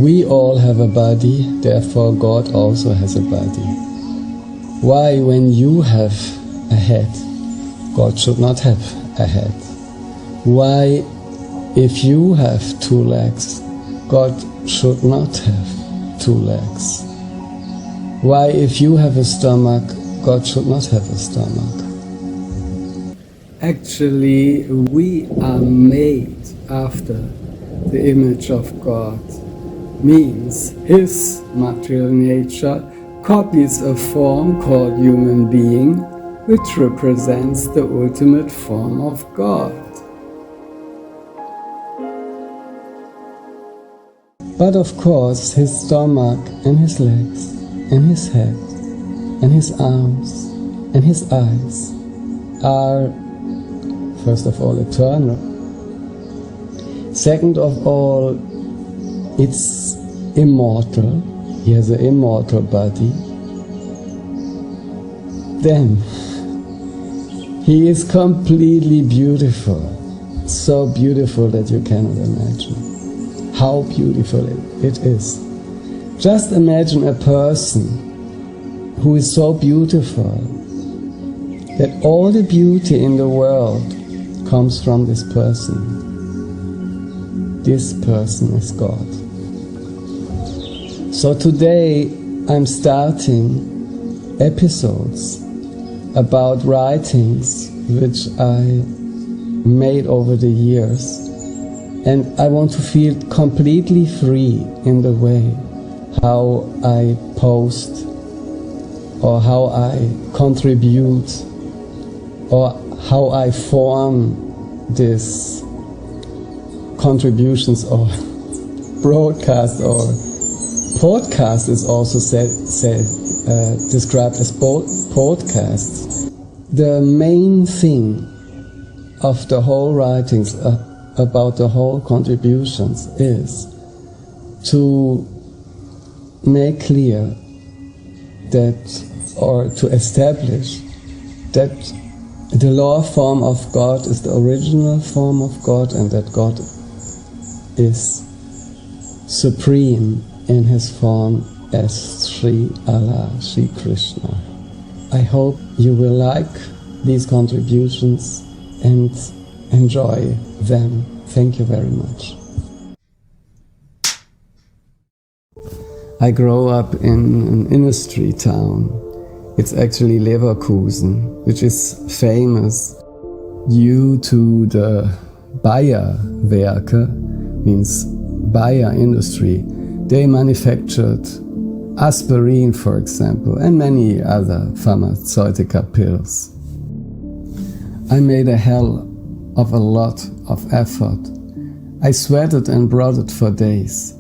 We all have a body, therefore God also has a body. Why, when you have a head, God should not have a head? Why, if you have 2 legs, God should not have 2 legs? Why, if you have a stomach, God should not have a stomach? Actually, we are made after the image of God. Means His material nature copies a form called human being, which represents the ultimate form of God. But of course, His stomach and His legs and His head and His arms and His eyes are, first of all, eternal. Second of all, it's immortal. He has an immortal body. Then, He is completely beautiful. So beautiful that you cannot imagine how beautiful it is. Just imagine a person who is so beautiful that all the beauty in the world comes from this person. This person is God. So today I'm starting episodes about writings which I made over the years, and I want to feel completely free in the way how I post or how I contribute or how I form these contributions or broadcast or podcast is also described as podcasts. The main thing of the whole writings about the whole contributions is to make clear that, or to establish that the Loveform of God is the original form of God, and that God is supreme in His form as Sri Allah, Sri Krishna. I hope you will like these contributions and enjoy them. Thank you very much. I grew up in an industry town. It's actually Leverkusen, which is famous due to the Bayer-Werke, means Bayer industry. They manufactured aspirin, for example, and many other pharmaceutical pills. I made a hell of a lot of effort. I sweated and brought it for days.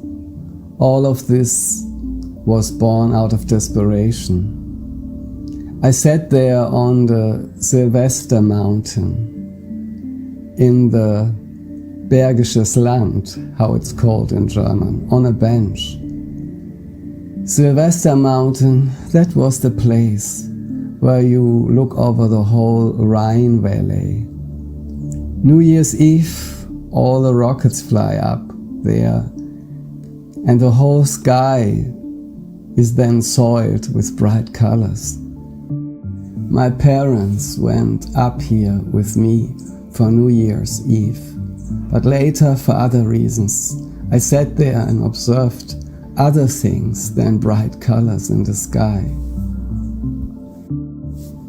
All of this was born out of desperation. I sat there on the Sylvester Mountain in the Bergisches Land, how it's called in German, on a bench. Sylvester Mountain, that was the place where you look over the whole Rhine Valley. New Year's Eve, all the rockets fly up there, and the whole sky is then soiled with bright colors. My parents went up here with me for New Year's Eve, but later, for other reasons, I sat there and observed other things than bright colors in the sky.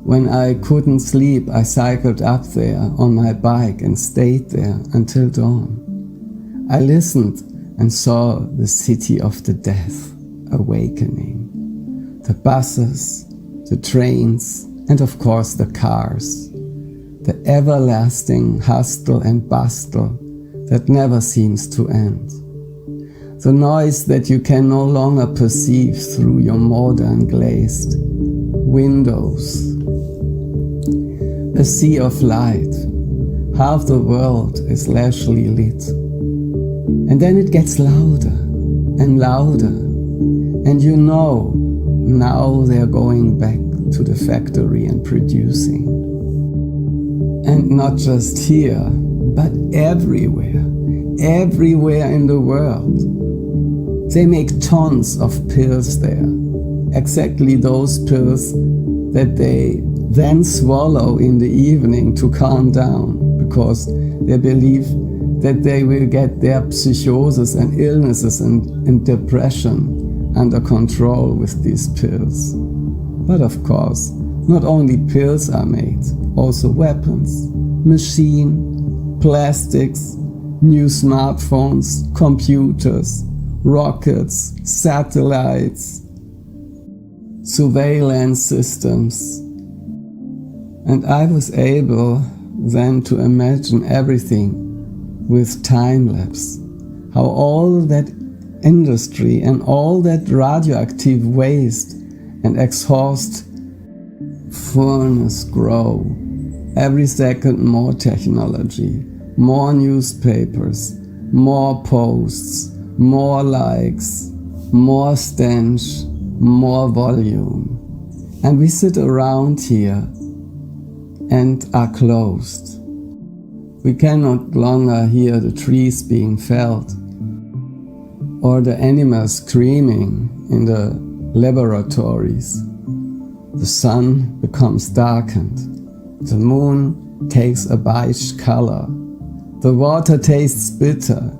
When I couldn't sleep, I cycled up there on my bike and stayed there until dawn. I listened and saw the city of the death awakening. The buses, the trains, and of course the cars. The everlasting hustle and bustle that never seems to end. The noise that you can no longer perceive through your modern glazed windows. A sea of light. Half the world is leisurely lit. And then it gets louder and louder. And you know, now they're going back to the factory and producing. And not just here, but everywhere in the world. They make tons of pills there, exactly those pills that they then swallow in the evening to calm down, because they believe that they will get their psychosis and illnesses and depression under control with these pills. But of course, not only pills are made, also weapons, machine, plastics, new smartphones, computers, rockets, satellites, surveillance systems. And I was able then to imagine everything with time-lapse, how all that industry and all that radioactive waste and exhaust furnace grow. Every second more technology, more newspapers, more posts, more likes, more stench, more volume. And we sit around here and are closed. We cannot longer hear the trees being felled or the animals screaming in the laboratories. The sun becomes darkened. The moon takes a beige color. The water tastes bitter,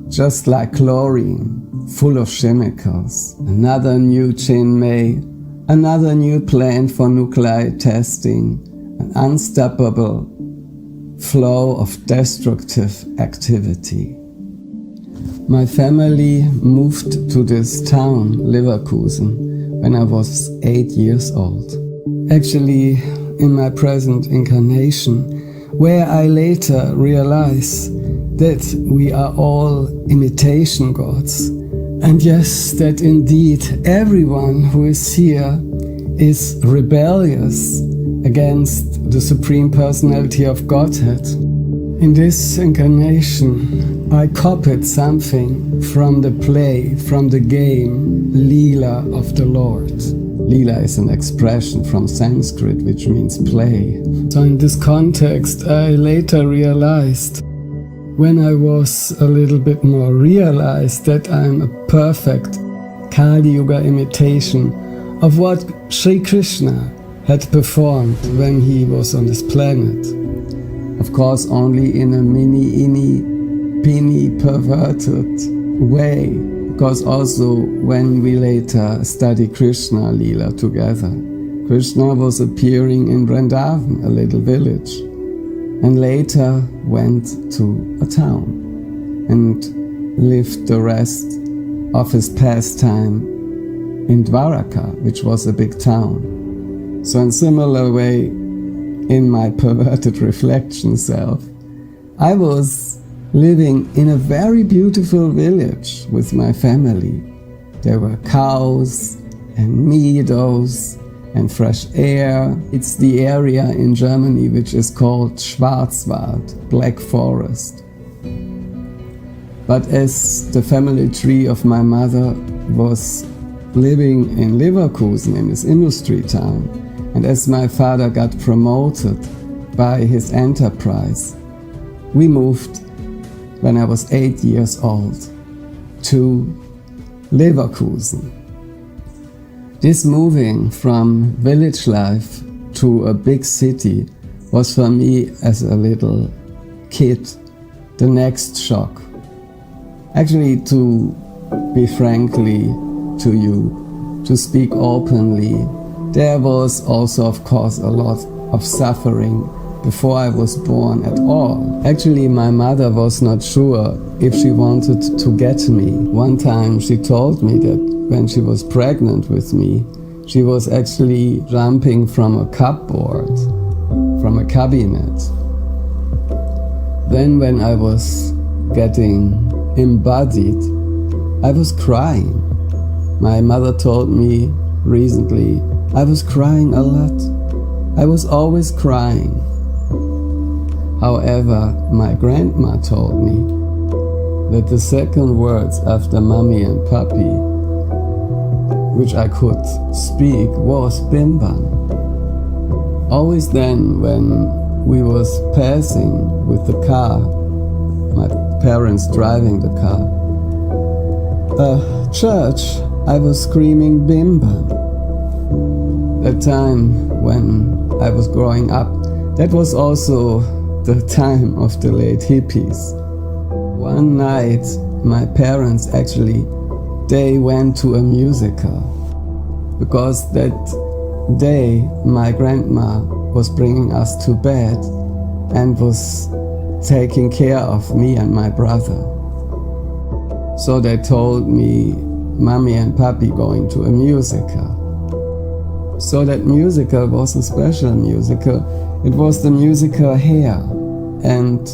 just like chlorine, full of chemicals. Another new Chinmay, another new plan for nuclear testing, an unstoppable flow of destructive activity. My family moved to this town, Leverkusen, when I was 8 years old. Actually, in my present incarnation, where I later realize that we are all imitation gods. And yes, that indeed everyone who is here is rebellious against the Supreme Personality of Godhead. In this incarnation, I copied something from the play, from the game, Leela of the Lord. Leela is an expression from Sanskrit which means play. So in this context, I later realized, when I was a little bit more realized, that I'm a perfect Kali Yuga imitation of what Sri Krishna had performed when he was on this planet. Of course, only in a mini, perverted way, because also when we later study Krishna Leela together, Krishna was appearing in Vrindavan, a little village, and later went to a town and lived the rest of his pastime in Dwaraka, which was a big town. So in similar way, in my perverted reflection self, I was living in a very beautiful village with my family. There were cows and meadows and fresh air. It's the area in Germany which is called Schwarzwald, Black Forest. But as the family tree of my mother was living in Leverkusen, in this industry town, and as my father got promoted by his enterprise, we moved when I was 8 years old to Leverkusen. This moving from village life to a big city was for me as a little kid the next shock. Actually, to be frankly to you, to speak openly, there was also of course a lot of suffering before I was born at all. Actually, my mother was not sure if she wanted to get me. One time she told me that when she was pregnant with me, she was actually jumping from a cupboard, from a cabinet. Then when I was getting embodied, I was crying. My mother told me recently, I was crying a lot. I was always crying. However, my grandma told me that the second words after mommy and papi, which I could speak, was bim bam. Always then, when we was passing with the car, my parents driving the car, a church, I was screaming Bimba. That time when I was growing up, that was also the time of the late hippies. One night, my parents they went to a musical, because that day my grandma was bringing us to bed and was taking care of me and my brother. So they told me, Mommy and Papi going to a musical. So that musical was a special musical. It was the musical Hair. And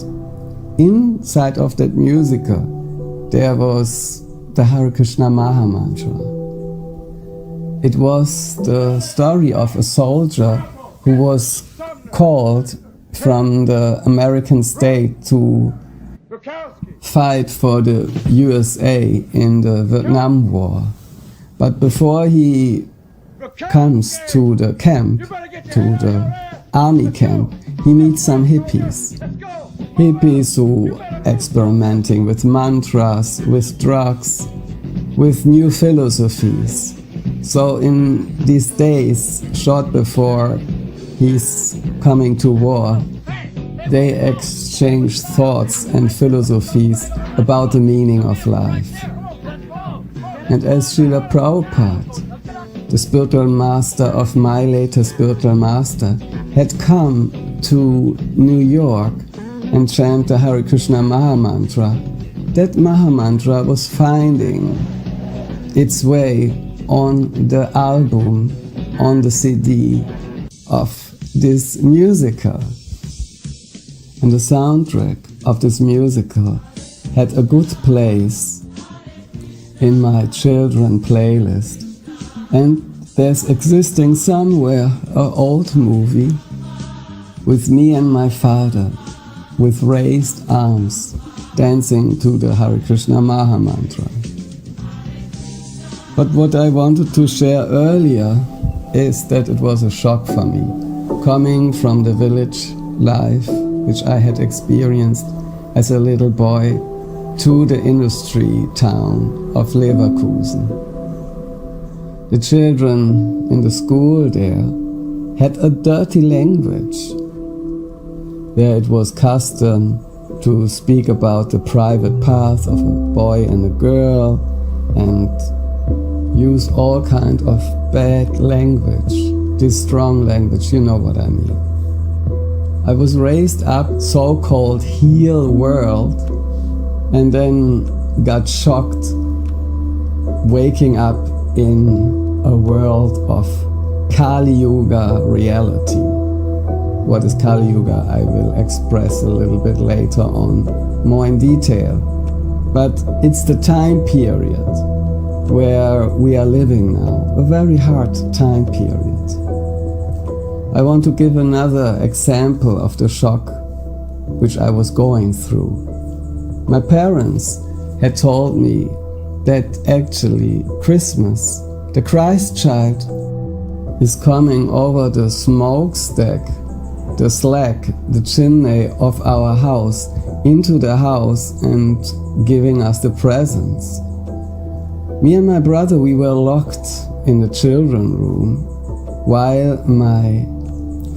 inside of that musical, there was the Hare Krishna Maha Mantra. It was the story of a soldier who was called from the American state to fight for the USA in the Vietnam War. But before he comes to the camp, to the army camp, he meets some hippies. Hippies who experimenting with mantras, with drugs, with new philosophies. So in these days, short before he's coming to war, they exchange thoughts and philosophies about the meaning of life. And as Srila Prabhupada, the spiritual master of my later spiritual master, had come to New York and chanted the Hare Krishna Maha Mantra, that Maha Mantra was finding its way on the album, on the CD of this musical. And the soundtrack of this musical had a good place in my children playlist. And there's existing somewhere an old movie with me and my father with raised arms dancing to the Hare Krishna Maha Mantra. But what I wanted to share earlier is that it was a shock for me, coming from the village life which I had experienced as a little boy to the industry town of Leverkusen. The children in the school there had a dirty language. There it was custom to speak about the private path of a boy and a girl and use all kind of bad language, this strong language, you know what I mean. I was raised up so-called heel world and then got shocked waking up in a world of Kali Yuga reality. What is Kali Yuga I will express a little bit later on, more in detail. But it's the time period where we are living now, a very hard time period. I want to give another example of the shock which I was going through. My parents had told me that actually Christmas, the Christ child, is coming over the smokestack, the slack, the chimney of our house into the house and giving us the presents. Me and my brother, we were locked in the children's room while my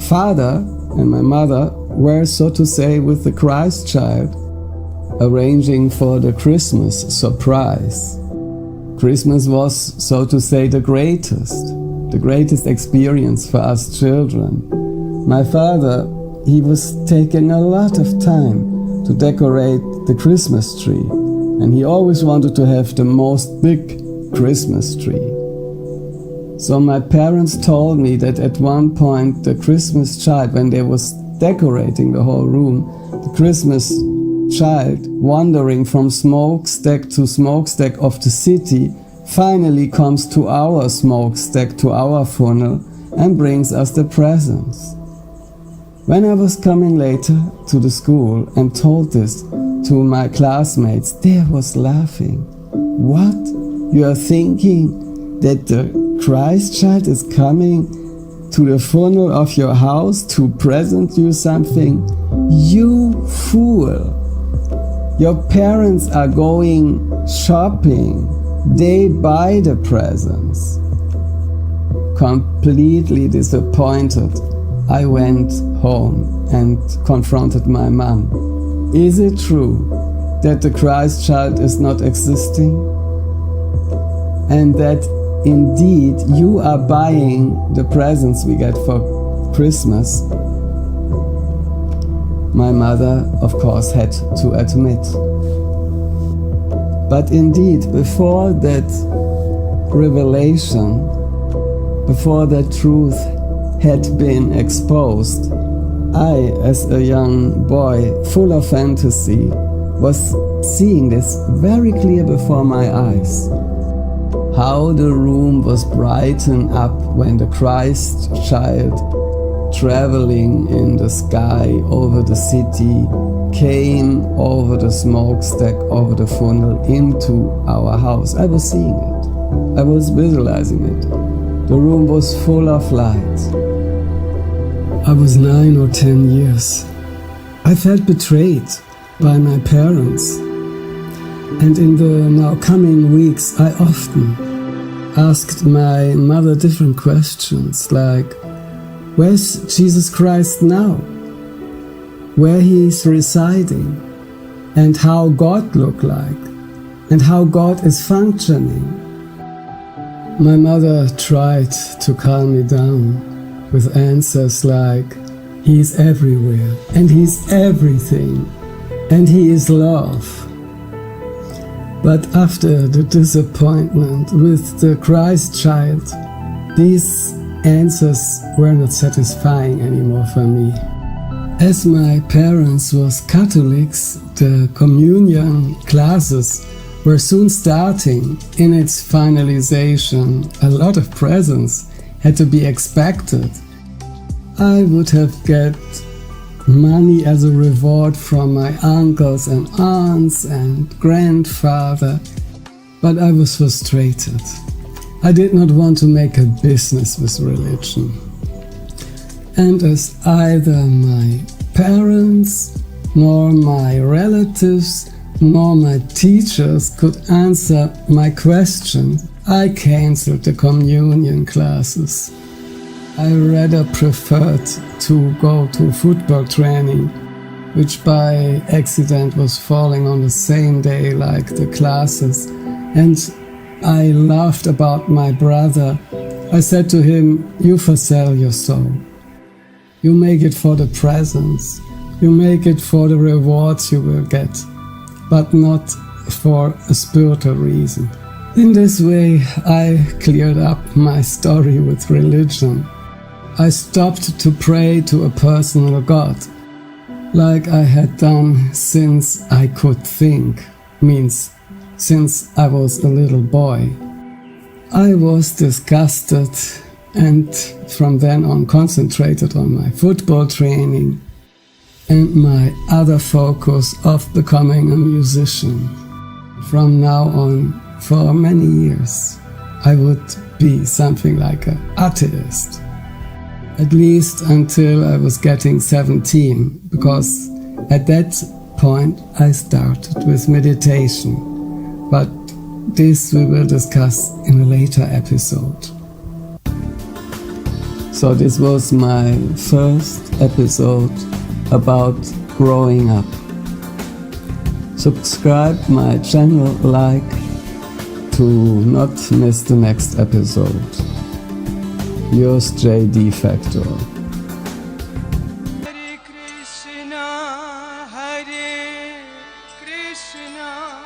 father and my mother were, so to say, with the Christ child, arranging for the Christmas surprise. Christmas was, so to say, the greatest experience for us children. My father, he was taking a lot of time to decorate the Christmas tree, and he always wanted to have the most big Christmas tree. So my parents told me that at one point the Christmas child, when they was decorating the whole room, the Christmas child, wandering from smokestack to smokestack of the city, finally comes to our smokestack, to our funnel, and brings us the presents. When I was coming later to the school and told this to my classmates, they was laughing. What? You are thinking that the Christ child is coming to the funnel of your house to present you something? You fool! Your parents are going shopping They buy the presents. Completely disappointed, I went home and confronted my mom. Is it true that the Christ child is not existing? And that indeed you are buying the presents we get for Christmas? My mother, of course, had to admit. But indeed, before that revelation, before that truth had been exposed, I, as a young boy full of fantasy, was seeing this very clear before my eyes. How the room was brightened up when the Christ child, traveling in the sky over the city, came over the smokestack, over the funnel into our house. I was seeing it. I was visualizing it. The room was full of light. I was 9 or 10 years. I felt betrayed by my parents. And in the now coming weeks, I often asked my mother different questions like, where's Jesus Christ now? Where he's residing? And how God looked like? And how God is functioning? My mother tried to calm me down with answers like, he is everywhere, and he's everything, and he is love. But after the disappointment with the Christ child, these answers were not satisfying anymore for me. As my parents was Catholics, the communion classes were soon starting. In its finalization, a lot of presents had to be expected. I would have get money as a reward from my uncles and aunts and grandfather, but I was frustrated. I did not want to make a business with religion. And as either my parents, nor my relatives, nor my teachers could answer my questions, I cancelled the communion classes. I rather preferred to go to football training, which by accident was falling on the same day like the classes. And I laughed about my brother. I said to him, you forsell your soul. You make it for the presents. You make it for the rewards you will get, but not for a spiritual reason. In this way, I cleared up my story with religion. I stopped to pray to a personal God, like I had done since I could think, means since I was a little boy. I was disgusted and from then on concentrated on my football training and my other focus of becoming a musician. From now on, for many years, I would be something like an atheist. At least until I was getting 17, because at that point I started with meditation. But this we will discuss in a later episode. So this was my first episode about growing up. Subscribe my channel, like, to not miss the next episode. Yours, Jayadevfaktor. Hare Krishna, Hare Krishna,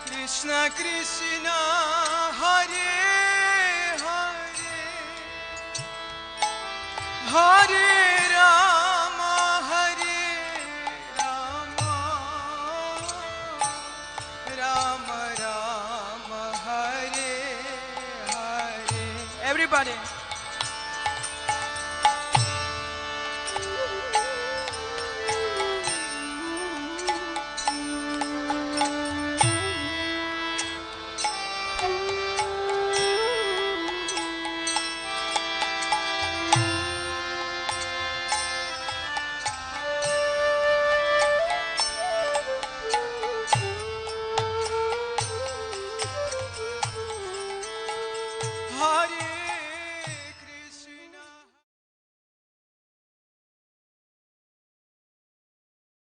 Krishna Krishna, Hare Hare, Hare Rama, Hare Rama, Rama Rama, Hare Hare. Everybody.